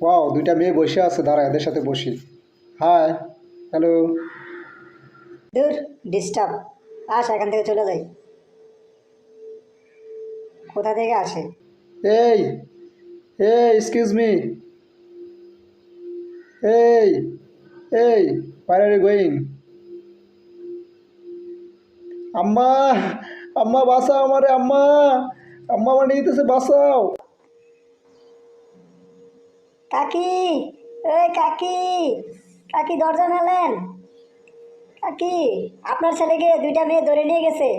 Wow, দুইটা মেয়ে বসে আছে, দাঁড়া এদের সাথে বসি। Hi, hello. দূর, ডিস্টার্ব। আস, এখান থেকে চলে যাই। কোথা থেকে আসে? এই এই এক্সকিউজ মি, এই এই where are you going? আম্মা, আম্মা বাঁচাও আমারে, আম্মা, আম্মা আমার নিয়ে যেতেছে, বাঁচাও। কাকি, এই কাকি, কাকি দরজা নালেন। কাকি, আপনার ছেলেকে দুইটা মেয়ে ধরে নিয়ে গেছে।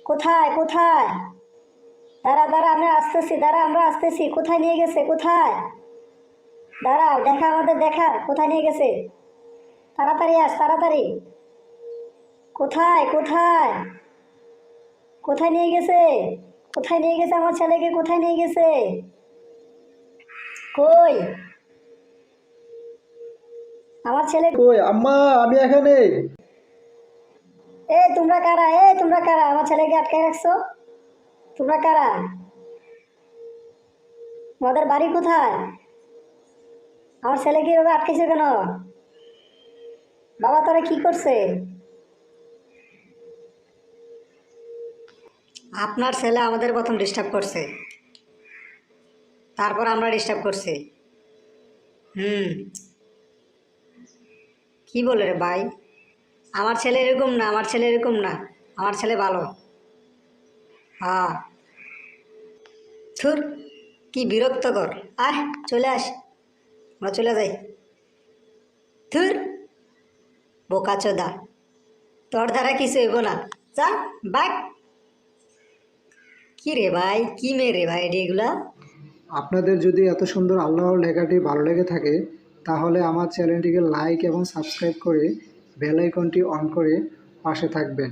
কোথায় কোথায়? দাঁড়া দাঁড়া, আমরা আসতেছি, দাঁড়া আমরা আসতেছি। কোথায় নিয়ে গেছে, কোথায়? দাঁড়া, দেখা আমাদের দেখা, কোথায় নিয়ে গেছে। তাড়াতাড়ি আস, তাড়াতাড়ি। কোথায় কোথায়? কোথায় নিয়ে গেছে? কোথায় নিয়ে গেছে আমার ছেলেকে, কোথায় নিয়ে গেছে? কই আমার ছেলে? কই আম্মা, আমি এখানে। এ তোমরা কারা? এ তোমরা কারা? আমার ছেলেকে আটকে রাখছো? তোমরা কারা? তোমাদের বাড়ি কোথায়? আমার ছেলেকে এভাবে আটকেছে কেন? বাবা তোরা কি করছে? আপনার ছেলে আমাদের প্রথম ডিস্টার্ব করছে, তারপর আমরা ডিস্টার্ব করছি। হুম, কি বলে রে ভাই? আমার ছেলে এরকম না, আমার ছেলে এরকম না, আমার ছেলে ভালো। হ্যাঁ, থুর, কি বিরক্তকর। আয়, চলে আস, আমরা চলে যাই। থুর, বোকাচোদা, তোর দ্বারা কিছু হইব না। যা, বাই। কি রে ভাই, কি মেয়ে রে ভাই এগুলা? আপনাদের যদি এত সুন্দর আল্লাহর লেখাটি ভালো লেগে থাকে, তাহলে আমার চ্যানেলটিকে লাইক এবং সাবস্ক্রাইব করে বেল আইকনটি অন করে পাশে থাকবেন।